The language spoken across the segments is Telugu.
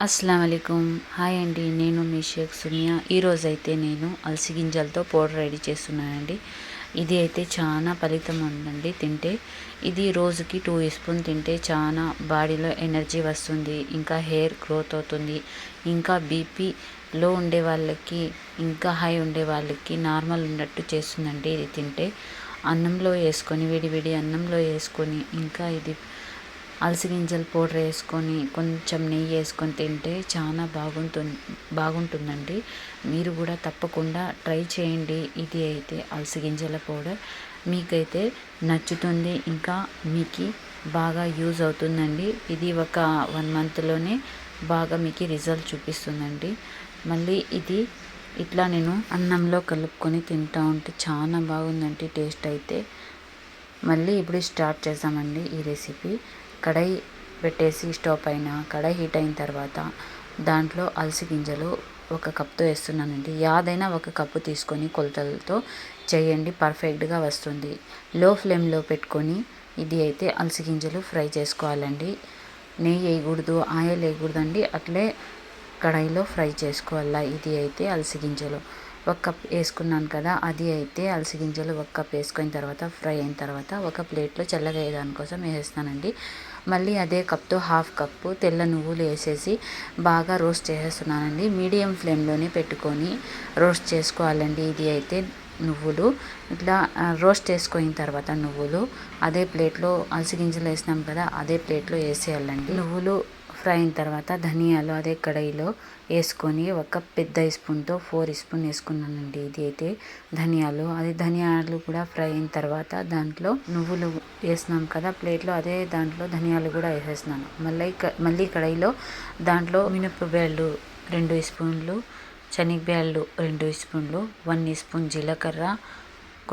అస్సలామలైకుం. హాయ్ అండి, నేను మీ షేక్ సునియా. ఈరోజైతే నేను అలసి గింజలతో పౌడర్ రెడీ చేస్తున్నానండి. ఇది అయితే చాలా ఫలితం ఉందండి తింటే. ఇది రోజుకి 2 స్పూన్ తింటే చాలా బాడీలో ఎనర్జీ వస్తుంది, ఇంకా హెయిర్ గ్రోత్ అవుతుంది, ఇంకా బీపీ లో ఉండే వాళ్ళకి, ఇంకా హై ఉండే వాళ్ళకి నార్మల్ ఉన్నట్టు చేస్తుందండి ఇది తింటే. అన్నంలో వేసుకొని, వేడి అన్నంలో వేసుకొని, ఇంకా ఇది అలసి గింజల పౌడర్ వేసుకొని కొంచెం నెయ్యి వేసుకొని తింటే చాలా బాగుంటుందండి. మీరు కూడా తప్పకుండా ట్రై చేయండి. ఇది అయితే అలసి గింజల పౌడర్ మీకైతే నచ్చుతుంది, ఇంకా మీకు బాగా యూజ్ అవుతుందండి. ఇది ఒక 1 మంత్లోనే బాగా మీకు రిజల్ట్ చూపిస్తుందండి. మళ్ళీ ఇది ఇట్లా నేను అన్నంలో కలుపుకొని తింటా ఉంటే చాలా బాగుందండి టేస్ట్ అయితే. మళ్ళీ ఇప్పుడు స్టార్ట్ చేద్దామండి ఈ రెసిపీ. కడాయి పెట్టేసి స్టవ్ పైన కడాయి హీట్ అయిన తర్వాత దాంట్లో అలసి గింజలు 1 కప్తో వేస్తున్నానండి. యాదైనా 1 కప్పు తీసుకొని కొలతలతో చేయండి, పర్ఫెక్ట్గా వస్తుంది. లో ఫ్లేమ్లో పెట్టుకొని ఇది అయితే అలసి గింజలు ఫ్రై చేసుకోవాలండి. నెయ్యి వేయకూడదు, ఆయిల్ వేయకూడదండి, అట్లే కడాయిలో ఫ్రై చేసుకోవాలా. ఇది అయితే అలసి గింజలు 1 కప్ వేసుకున్నాను కదా, అది అయితే అలసి గింజలు 1 కప్ వేసుకున్న తర్వాత ఫ్రై అయిన తర్వాత ఒక ప్లేట్లో చల్లగా అయ్యేదానికోసం వేసేస్తానండి. మళ్ళీ అదే కప్తో 1/2 కప్పు తెల్ల నువ్వులు వేసేసి బాగా రోస్ట్ చేసేస్తున్నానండి. మీడియం ఫ్లేమ్లోనే పెట్టుకొని రోస్ట్ చేసుకోవాలండి. ఇది అయితే నువ్వులు ఇట్లా రోస్ట్ చేసుకున్న తర్వాత నువ్వులు అదే ప్లేట్లో అలసి గింజలు వేసినాం కదా, అదే ప్లేట్లో వేసేయాలండి. నువ్వులు ఫ్రై అయిన తర్వాత ధనియాలు అదే కడాయిలో వేసుకొని ఒక పెద్ద స్పూన్తో 4 స్పూన్ వేసుకున్నానండి. ఇది అయితే ధనియాలు కూడా ఫ్రై అయిన తర్వాత దాంట్లో నువ్వులు వేసినాం కదా ప్లేట్లో, అదే దాంట్లో ధనియాలు కూడా వేసేసినాను. మళ్ళీ కడాయిలో దాంట్లో మినపబేళ్ళు 2 స్పూన్లు, శనగబేళ్ళు 2 స్పూన్లు, 1 స్పూన్ జీలకర్ర,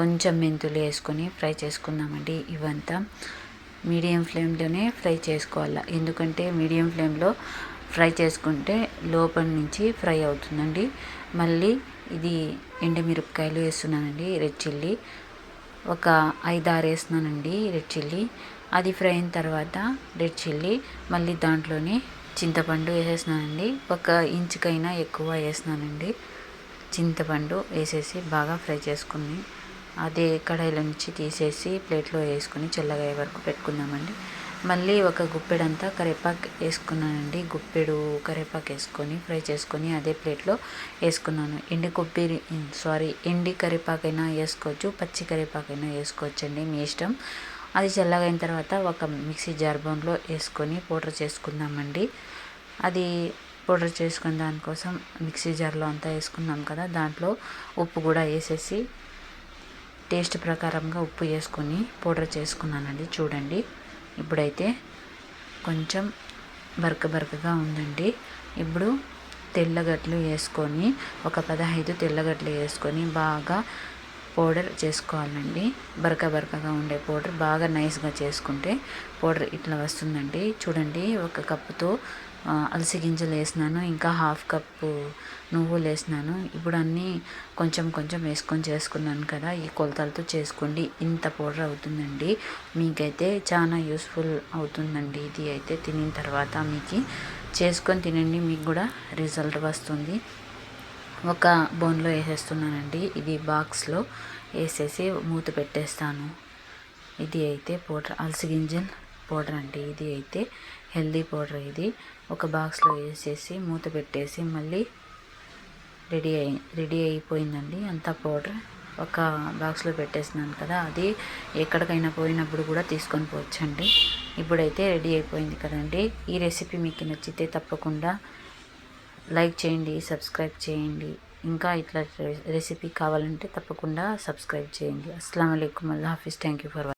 కొంచెం మెంతులు వేసుకొని ఫ్రై చేసుకుందామండి. ఇవంతా మీడియం ఫ్లేమ్లోనే ఫ్రై చేసుకోవాలి, ఎందుకంటే మీడియం ఫ్లేమ్లో ఫ్రై చేసుకుంటే లోపల నుంచి ఫ్రై అవుతుందండి. మళ్ళీ ఇది ఎండుమిరపకాయలు వేస్తున్నానండి, రెడ్ చిల్లీ ఒక 5-6 వేస్తున్నానండి రెడ్ చిల్లీ. అది ఫ్రై అయిన తర్వాత రెడ్ చిల్లీ మళ్ళీ దాంట్లోనే చింతపండు వేసేసినానండి. 1 ఇంచుకైనా ఎక్కువ వేసినానండి. చింతపండు వేసేసి బాగా ఫ్రై చేసుకుని అదే కడాయిలో నుంచి తీసేసి ప్లేట్లో వేసుకొని చల్లగా వరకు పెట్టుకుందామండి. మళ్ళీ 1 గుప్పెడంతా కరివేపాకు వేసుకున్నానండి. గుప్పెడు కరివేపాకు వేసుకొని ఫ్రై చేసుకొని అదే ప్లేట్లో వేసుకున్నాను. ఎండి కరివేపాకైనా వేసుకోవచ్చు, పచ్చి కరివేపాకైనా వేసుకోవచ్చండి, మీ ఇష్టం. అది చల్లగా అయిన తర్వాత ఒక మిక్సీ జార్ బౌల్లో వేసుకొని పౌడర్ చేసుకుందామండి. అది పౌడర్ చేసుకున్న దానికోసం మిక్సీ జార్లో అంతా వేసుకున్నాం కదా, దాంట్లో ఉప్పు కూడా వేసేసి టేస్ట్ ప్రకారంగా ఉప్పు వేసుకొని పౌడర్ చేసుకున్నానండి. చూడండి, ఇప్పుడైతే కొంచెం బరకగా ఉందండి. ఇప్పుడు తెల్లగడ్డలు వేసుకొని ఒక 15 తెల్లగడ్డలు వేసుకొని బాగా పౌడర్ చేసుకోవాలండి. బరకగా ఉండే పౌడర్ బాగా నైస్గా చేసుకుంటే పౌడర్ ఇట్లా వస్తుందండి. చూడండి, 1 కప్పుతో అలసి గింజలు వేసినాను, ఇంకా 1/2 కప్పు నువ్వులు వేసినాను. ఇప్పుడు అన్నీ కొంచెం వేసుకొని చేసుకున్నాను కదా, ఈ కొలతలతో చేసుకోండి. ఇంత పౌడర్ అవుతుందండి. మీకైతే చాలా యూస్ఫుల్ అవుతుందండి. ఇది అయితే తినిన తర్వాత మీకు చేసుకొని తినండి, మీకు కూడా రిజల్ట్ వస్తుంది. ఒక బౌన్లో వేసేస్తున్నానండి. ఇది బాక్స్లో వేసేసి మూత పెట్టేస్తాను. ఇది అయితే పౌడర్ అలసి గింజల పౌడర్ అండి. ఇది అయితే హెల్దీ పౌడర్. ఇది ఒక బాక్స్లో వేసేసి మూత పెట్టేసి మళ్ళీ రెడీ అయిపోయిందండి అంతా పౌడర్. ఒక బాక్స్లో పెట్టేసినాను కదా, అది ఎక్కడికైనా పోయినప్పుడు కూడా తీసుకొని పోవచ్చండి. ఇప్పుడైతే రెడీ అయిపోయింది కదండి. ఈ రెసిపీ మీకు నచ్చితే తప్పకుండా లైక్ చేయండి, సబ్స్క్రైబ్ చేయండి. ఇంకా ఇట్లా రెసిపీ కావాలంటే తప్పకుండా సబ్స్క్రైబ్ చేయండి. అస్సలాము అలైకుం, అల్లా హాఫిజ్. Thank you for watching.